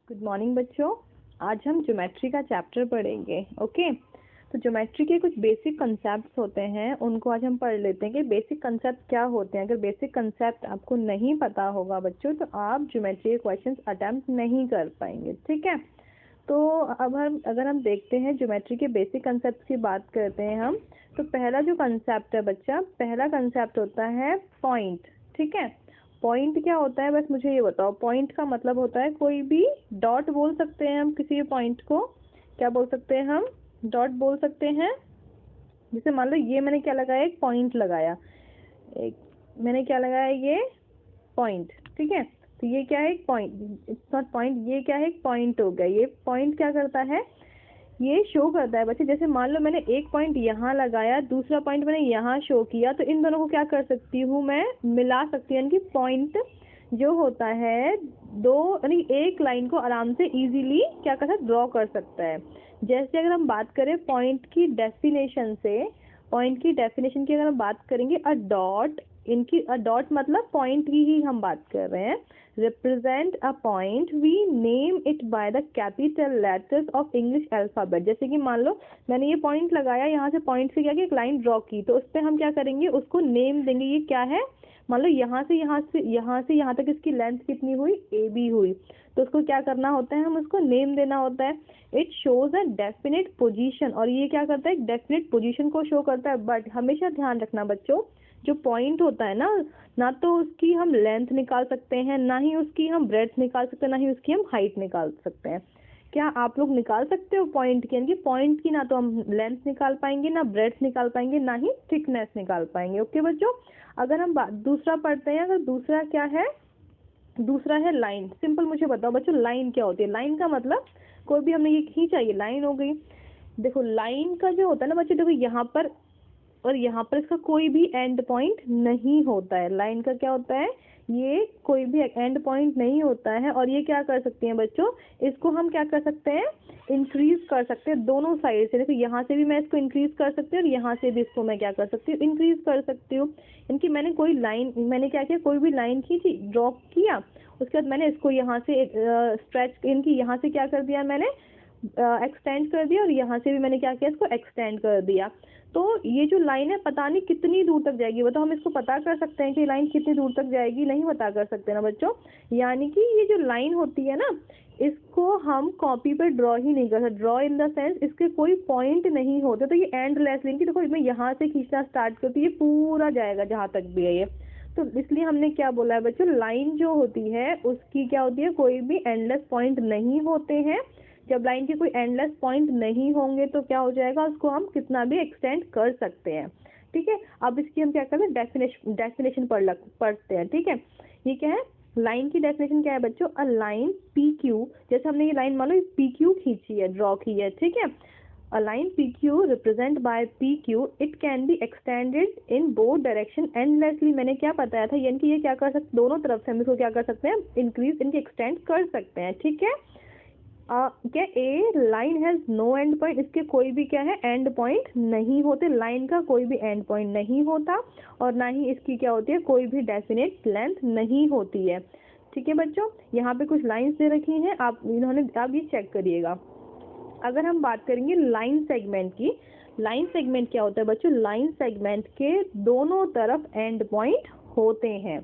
Good morning बच्चों। आज हम ज्योमेट्री का चैप्टर पढ़ेंगे। ओके, तो ज्योमेट्री के कुछ बेसिक कंसेप्ट्स होते हैं, उनको आज हम पढ़ लेते हैं कि बेसिक कंसेप्ट क्या होते हैं। अगर बेसिक कंसेप्ट आपको नहीं पता होगा बच्चों, तो आप ज्योमेट्री के क्वेश्चंस अटेम्प्ट नहीं कर पाएंगे। ठीक है, तो अब अगर हम देखते हैं ज्योमेट्री के बेसिक कंसेप्ट की बात करते हैं हम, तो पहला जो कंसेप्ट है बच्चा, पहला कंसेप्ट होता है पॉइंट। ठीक है, पॉइंट क्या होता है, बस मुझे ये बताओ। पॉइंट का मतलब होता है कोई भी डॉट बोल सकते हैं हम किसी भी पॉइंट को। क्या बोल सकते हैं हम? डॉट बोल सकते हैं। जैसे मान लो ये मैंने क्या लगाया, एक पॉइंट लगाया, एक मैंने क्या लगाया, ये पॉइंट। ठीक है, तो ये क्या है, एक पॉइंट। इट्स नॉट पॉइंट, ये क्या है, एक पॉइंट हो गया। ये पॉइंट क्या करता है, ये शो करता है बच्चे। जैसे मान लो मैंने एक पॉइंट यहाँ लगाया, दूसरा पॉइंट मैंने यहाँ शो किया, तो इन दोनों को क्या कर सकती हूँ मैं, मिला सकती हूँ। यानी कि पॉइंट जो होता है दो, यानी एक लाइन को आराम से इजीली क्या कर सकता है, ड्रॉ कर सकता है। जैसे अगर हम बात करें पॉइंट की डेफिनेशन से, पॉइंट की डेफिनेशन की अगर हम बात करेंगे, अ डॉट, इनकी अ डॉट मतलब पॉइंट की ही हम बात कर रहे हैं। Represent a point, we name it by the capital letters of English alphabet. जैसे कि मान लो मैंने ये पॉइंट लगाया, यहाँ से पॉइंट से क्या किया, एक लाइन ड्रॉ की, तो उस पर हम क्या करेंगे, उसको नेम देंगे। ये क्या है, मान लो यहाँ से यहाँ तक इसकी लेंथ कितनी हुई, ए बी हुई, तो उसको क्या करना होता है, हम उसको नेम देना होता है। It shows a definite position, और ये क्या करता है, एक डेफिनेट पोजीशन को शो करता है। बट हमेशा ध्यान रखना बच्चों, जो पॉइंट होता है ना, ना तो उसकी हम लेंथ निकाल सकते हैं, ना ही उसकी हम ब्रेड्थ निकाल सकते हैं, ना ही उसकी हम हाइट निकाल सकते हैं। क्या आप लोग निकाल सकते हो पॉइंट की? यानी कि पॉइंट की ना तो हम लेंथ निकाल पाएंगे, ना ब्रेड्थ निकाल पाएंगे, ना ही थिकनेस निकाल पाएंगे। ओके बच्चों, अगर हम दूसरा पढ़ते हैं, अगर दूसरा क्या है, दूसरा है लाइन। सिंपल मुझे बताओ बच्चों, लाइन क्या होती है? लाइन का मतलब कोई भी हमने ये खींचा, ये लाइन हो गई। देखो लाइन का जो होता है ना बच्चों, देखो यहाँ पर और यहाँ पर इसका कोई भी एंड पॉइंट नहीं होता है। लाइन का क्या होता है, ये कोई भी एंड पॉइंट नहीं होता है। और ये क्या कर सकते हैं बच्चों, इसको हम क्या कर सकते हैं, इंक्रीज कर सकते हैं दोनों साइड से। देखो यहाँ से भी मैं इसको इंक्रीज कर सकती हूँ, और यहाँ से भी इसको मैं क्या कर सकती हूँ, इंक्रीज कर सकती हूँ। इनकी मैंने कोई लाइन, मैंने क्या किया, कोई भी लाइन खींची, ड्रॉ किया, उसके बाद मैंने इसको यहाँ से स्ट्रेच, इनकी यहाँ से क्या कर दिया, मैंने एक्सटेंड कर दिया, और यहाँ से भी मैंने क्या किया, इसको एक्सटेंड कर दिया। तो ये जो लाइन है पता नहीं कितनी दूर तक जाएगी, बताओ हम इसको पता कर सकते हैं कि लाइन कितनी दूर तक जाएगी? नहीं पता कर सकते ना बच्चों। यानी कि ये जो लाइन होती है ना, इसको हम कॉपी पर ड्रॉ ही नहीं कर सकते। ड्रॉ इन द सेंस इसके कोई पॉइंट नहीं होते, तो ये एंडलेस लाइन की, देखो मैं यहाँ से खींचना स्टार्ट करती हूँ, ये पूरा जाएगा जहाँ तक भी है ये। तो इसलिए हमने क्या बोला है बच्चों, लाइन जो होती है उसकी क्या होती है, कोई भी एंडलेस पॉइंट नहीं होते हैं। जब लाइन के कोई एंडलेस पॉइंट नहीं होंगे तो क्या हो जाएगा, उसको हम कितना भी एक्सटेंड कर सकते हैं। ठीक है, अब इसकी हम क्या करते हैं, डेफिनेशन पढ़ते हैं। ठीक है, ये क्या है, लाइन की डेफिनेशन क्या है बच्चों, अ लाइन पी क्यू। जैसे हमने ये लाइन मान लो पी क्यू खींची है, ड्रॉ की है। ठीक है, a line PQ represent by PQ, it can be extended in both direction endlessly। मैंने क्या बताया था, यानी कि ये क्या कर सकते, दोनों तरफ से हम इसको क्या कर सकते हैं, इंक्रीज, इनके एक्सटेंड कर सकते हैं। ठीक है, क्या a line has no end point, इसके कोई भी क्या है, एंड पॉइंट नहीं होते। लाइन का कोई भी एंड पॉइंट नहीं होता, और ना ही इसकी क्या होती है, कोई भी डेफिनेट लेंथ नहीं होती है। ठीक है बच्चों, यहाँ पे कुछ लाइंस दे रखी हैं, आप ये चेक करिएगा। अगर हम बात करेंगे लाइन सेगमेंट की, लाइन सेगमेंट क्या होता है बच्चों, लाइन सेगमेंट के दोनों तरफ एंड पॉइंट होते हैं।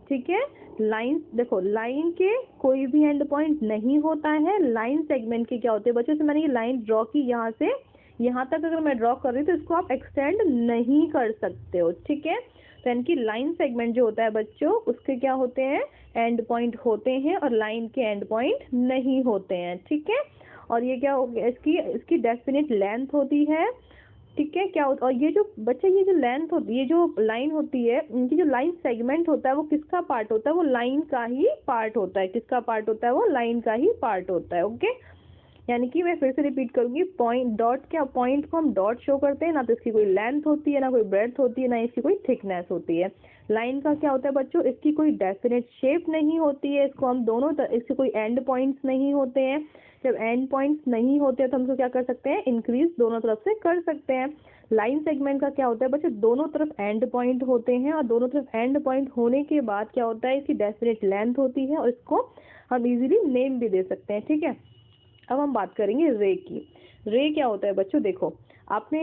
ठीक है, लाइन, देखो लाइन के कोई भी एंड पॉइंट नहीं होता है। लाइन सेगमेंट के क्या होते हैं बच्चों, से मैंने ये लाइन ड्रॉ की, यहाँ से यहाँ तक अगर मैं ड्रॉ कर रही हूँ तो इसको आप एक्सटेंड नहीं कर सकते हो। ठीक है, तो इनकी लाइन सेगमेंट जो होता है बच्चों, उसके क्या होते हैं, एंड पॉइंट होते हैं, और लाइन के एंड पॉइंट नहीं होते हैं। ठीक है, और ये क्या हो गया, इसकी डेफिनेट लेंथ होती है। ठीक है, क्या होता, और ये जो बच्चे, ये जो लेंथ होती है, जो लाइन होती है, इनकी जो लाइन सेगमेंट होता है वो किसका पार्ट होता है, वो लाइन का ही पार्ट होता है। किसका पार्ट होता है, वो लाइन का ही पार्ट होता है। ओके, यानी कि मैं फिर से रिपीट करूंगी, पॉइंट डॉट, क्या पॉइंट को हम डॉट शो करते हैं, ना तो इसकी कोई लेंथ होती है, ना कोई ब्रेड्थ होती है, ना इसकी कोई थिकनेस होती है। लाइन का क्या होता है बच्चों, इसकी कोई डेफिनेट शेप नहीं होती है, इसको हम दोनों इसके कोई एंड पॉइंट्स नहीं होते हैं। जब एंड पॉइंट्स नहीं होते तो हम इसको क्या कर सकते हैं, इंक्रीज दोनों तरफ से कर सकते हैं। लाइन सेगमेंट का क्या होता है बच्चे, दोनों तरफ एंड पॉइंट होते हैं और दोनों तरफ एंड पॉइंट होने के बाद क्या होता है, इसकी डेफिनेट लेंथ होती है और इसको हम इजीली नेम भी दे सकते हैं, ठीक है। अब हम बात करेंगे रे की। रे क्या होता है बच्चों, देखो आपने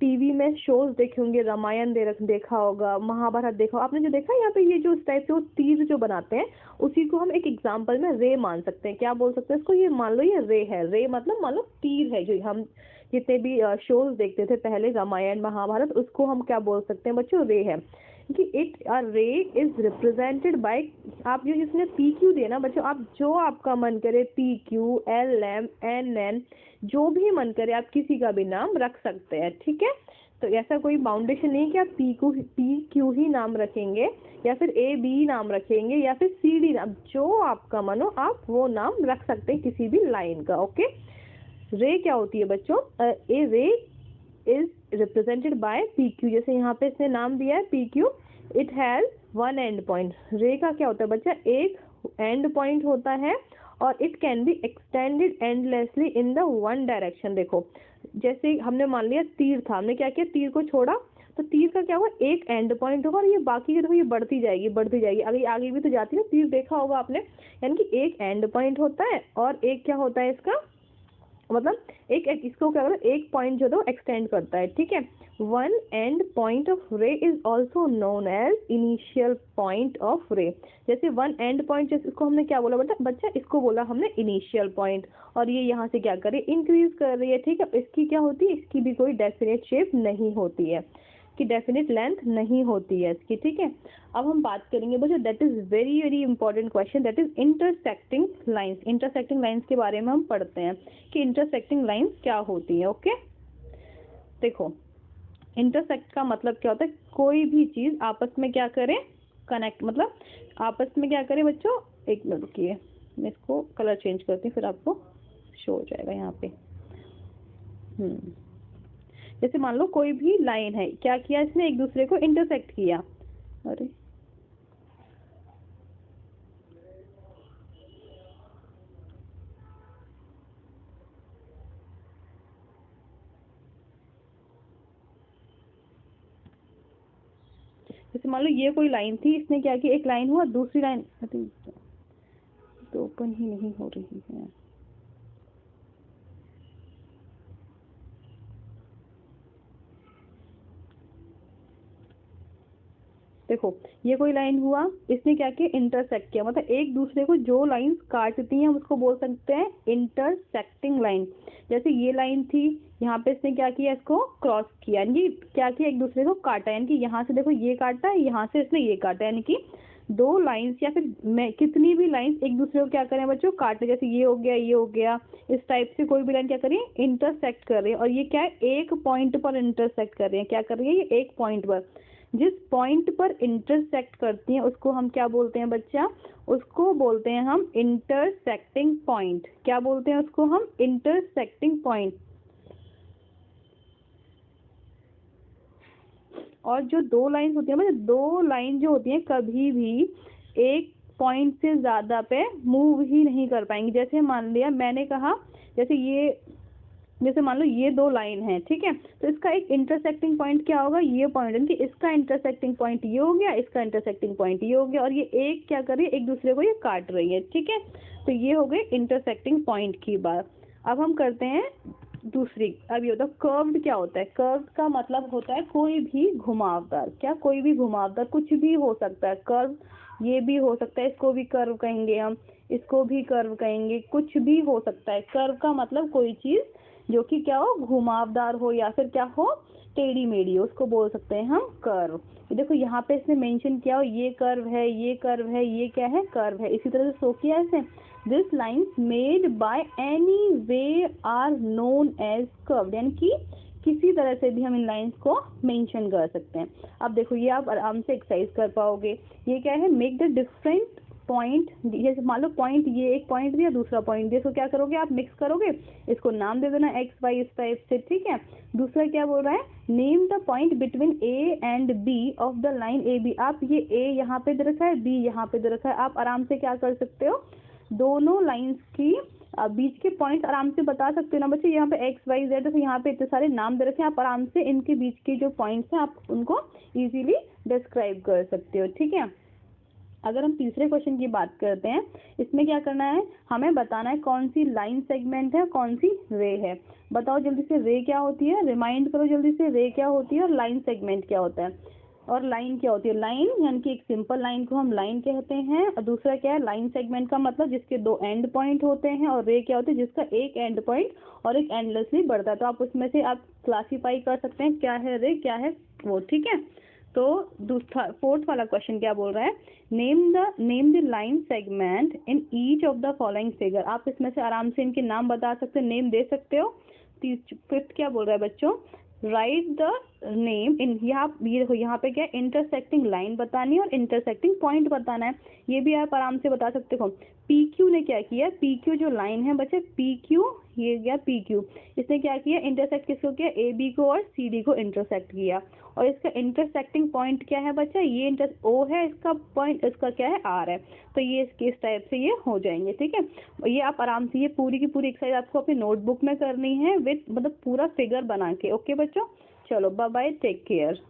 टीवी में शोज देखे होंगे, रामायण देखा होगा, महाभारत देखा होगा, आपने जो देखा है यहाँ पे ये जो इस टाइप से वो तीर जो बनाते हैं उसी को हम एक एग्जांपल में रे मान सकते हैं। क्या बोल सकते हैं इसको, ये मान लो ये रे है। रे मतलब मान लो तीर है, जो हम जितने भी शोज देखते थे पहले रामायण महाभारत, उसको हम क्या बोल सकते हैं बच्चों, रे है। कि इट अ रे इज रिप्रेजेंटेड बाय, आप जो जिसने पी क्यू दिया ना बच्चों, आप जो आपका मन करे P Q L M N N जो भी मन करे आप किसी का भी नाम रख सकते हैं, ठीक है। तो ऐसा कोई बाउंडेशन नहीं कि आप पी क्यू ही नाम रखेंगे या फिर ए बी नाम रखेंगे या फिर सी डी नाम, जो आपका मन हो आप वो नाम रख सकते हैं किसी भी लाइन का, ओके। रे क्या होती है बच्चों, ए रे is represented by P Q, जैसे यहाँ पे इसने नाम दिया है P Q, it has one end point. रे का क्या होता है बच्चा, एक एंड पॉइंट होता है और it can be extended endlessly in the one direction. देखो जैसे हमने मान लिया तीर था, हमने क्या किया, तीर को छोड़ा, तो तीर का क्या हुआ, एक एंड पॉइंट होगा और ये बाकी देखो ये बढ़ती जाएगी आगे आगे भी तो जाती है, तीर देखा होगा आपने, यानी कि एक एंड पॉइंट होता है और एक क्या होता है इसका मतलब एक इसको क्या करता है, एक पॉइंट जो है एक्सटेंड करता है, ठीक है। One end point of ray is also known as initial point of ray. जैसे वन एंड पॉइंट, जैसे इसको हमने क्या बोला बच्चा, इसको बोला हमने इनिशियल पॉइंट, और ये यहाँ से क्या करे, इंक्रीज कर रही है, ठीक है। इसकी क्या होती है, इसकी भी कोई डेफिनेट शेप नहीं होती है, कि डेफिनेट लेंथ नहीं होती है इसकी, ठीक है। अब हम बात करेंगे बच्चों, that is very very important question, that is intersecting lines. Intersecting lines के बारे में हम पढ़ते हैं कि इंटरसेक्टिंग लाइंस क्या होती है, ओके। देखो इंटरसेक्ट का मतलब क्या होता है, कोई भी चीज आपस में क्या करे, कनेक्ट, मतलब आपस में क्या करे बच्चों, एक मिनट रुकिए मैं इसको कलर चेंज करती हूँ फिर आपको शो हो जाएगा यहाँ पे। जैसे मान लो कोई भी लाइन है, क्या किया इसने, एक दूसरे को इंटरसेक्ट किया, अरे जैसे मान लो ये कोई लाइन थी, इसने क्या किया, एक लाइन हुआ, दूसरी लाइन तो ओपन ही नहीं हो रही है। देखो ये कोई लाइन हुआ, इसने क्या किया, इंटरसेक्ट किया, मतलब एक दूसरे को जो लाइंस काटती हैं हम उसको बोल सकते हैं इंटरसेक्टिंग लाइन। जैसे ये लाइन थी, यहाँ पे इसने क्या किया, इसको क्रॉस किया, यानी क्या किया, एक दूसरे को काटा, यानी कि यहाँ से देखो ये काटा है, यहाँ से इसने ये काटा, यानी कि दो लाइंस या फिर कितनी भी लाइंस एक दूसरे को क्या करें बच्चों, काटे, जैसे ये हो गया, इस टाइप से कोई भी लाइन क्या करें, इंटरसेक्ट कर रही है। और ये क्या है, एक पॉइंट पर इंटरसेक्ट कर रही है, क्या कर रही है, ये एक पॉइंट पर, जिस पॉइंट पर इंटरसेक्ट करती हैं उसको हम क्या बोलते हैं बच्चा, उसको बोलते हैं हम इंटरसेक्टिंग पॉइंट। क्या बोलते हैं उसको हम, इंटरसेक्टिंग पॉइंट। और जो दो लाइन होती है मतलब दो लाइन जो होती है कभी भी एक पॉइंट से ज्यादा पे मूव ही नहीं कर पाएंगी। जैसे मान लिया मैंने कहा, जैसे मान लो ये दो लाइन है, ठीक है, तो इसका एक इंटरसेक्टिंग पॉइंट क्या होगा, ये पॉइंट, यानी कि इसका इंटरसेक्टिंग पॉइंट ये हो गया, इसका इंटरसेक्टिंग पॉइंट ये हो गया, और ये एक क्या कर रही है, एक दूसरे को ये काट रही है, ठीक है। तो ये हो गई इंटरसेक्टिंग पॉइंट की बात। अब हम करते हैं दूसरी। अब ये होता है कर्व्ड। क्या होता है, कर्व्ड का मतलब होता है कोई भी घुमावदार, क्या, कोई भी घुमावदार, कुछ भी हो सकता है कर्व, ये भी हो सकता है, इसको भी कर्व कहेंगे हम, इसको भी कर्व कहेंगे, कुछ भी हो सकता है। कर्व का मतलब कोई चीज जो कि क्या हो, घुमावदार हो या फिर क्या हो, टेढ़ी मेढ़ी हो, उसको बोल सकते हैं हम कर्व। देखो यहाँ पे इसने मेंशन किया हो, ये कर्व है, ये कर्व है, ये क्या है, कर्व है। इसी तरह से शो किया ऐसे, this lines made by any way are known as curved, यानी कि किसी तरह से भी हम इन लाइंस को मेंशन कर सकते हैं। अब देखो ये आप आराम से एक्सरसाइज कर पाओगे। ये क्या है, मेक द डिफरेंट पॉइंट, जैसे मान लो पॉइंट, ये एक पॉइंट दिया, दूसरा पॉइंट दिया, इसको क्या करोगे आप, मिक्स करोगे, इसको नाम दे देना एक्स वाई इस टाइप से, ठीक है। दूसरा क्या बोल रहा है, name the point between A and B of the line A B. आप ये ए यहाँ पे दे रखा है, बी यहाँ पे दे रखा है, आप आराम से क्या कर सकते हो, दोनों लाइंस की बीच के पॉइंट्स आराम से बता सकते हो ना बच्चे। यहाँ पे एक्स वाई जेड, तो यहाँ पे इतने सारे नाम दे रखे हैं, आप आराम से इनके बीच के जो पॉइंट्स हैं आप उनको इजीली डिस्क्राइब कर सकते हो, ठीक है। अगर हम तीसरे क्वेश्चन की बात करते हैं, इसमें क्या करना है, हमें बताना है कौन सी लाइन सेगमेंट है, कौन सी रे है। बताओ जल्दी से, रे क्या होती है, रिमाइंड करो जल्दी से, रे क्या होती है और लाइन सेगमेंट क्या होता है। और लाइन क्या होती है, लाइन यानी कि एक सिंपल लाइन को हम लाइन कहते हैं, और दूसरा क्या है, लाइन सेगमेंट का मतलब जिसके दो एंड पॉइंट होते हैं, और रे क्या होती है, जिसका एक एंड पॉइंट और एक एंडलेसली बढ़ता है। तो आप उसमें से आप क्लासीफाई कर सकते हैं क्या है रे, क्या है वो, ठीक है। तो दूसरा फोर्थ वाला क्वेश्चन क्या बोल रहा है, name the line segment in each of the following figure. आप इसमें से आराम से इनके नाम बता सकते हो, नेम दे सकते हो। फिफ्थ क्या बोल रहा है बच्चों, राइट द नेम इन, यहाँ पे क्या इंटरसेक्टिंग लाइन बतानी है और इंटरसेक्टिंग पॉइंट बताना है, ये भी आप आराम से बता सकते हो। पी क्यू ने क्या किया, पी क्यू जो लाइन है बच्चे, पी क्यू, ये गया पी क्यू, इसने क्या किया, इंटरसेक्ट किसको किया, ए बी को और सी डी को इंटरसेक्ट किया। और इसका इंटरसेक्टिंग पॉइंट क्या है बच्चा, ये ओ है इसका पॉइंट, इसका क्या है आर है। तो ये इस टाइप से ये हो जाएंगे, ठीक है। ये आप आराम से, ये पूरी की पूरी एक्सरसाइज आपको अपनी नोटबुक में करनी है विद मतलब पूरा फिगर बना के। ओके बच्चों, चलो बाय बाय, टेक केयर।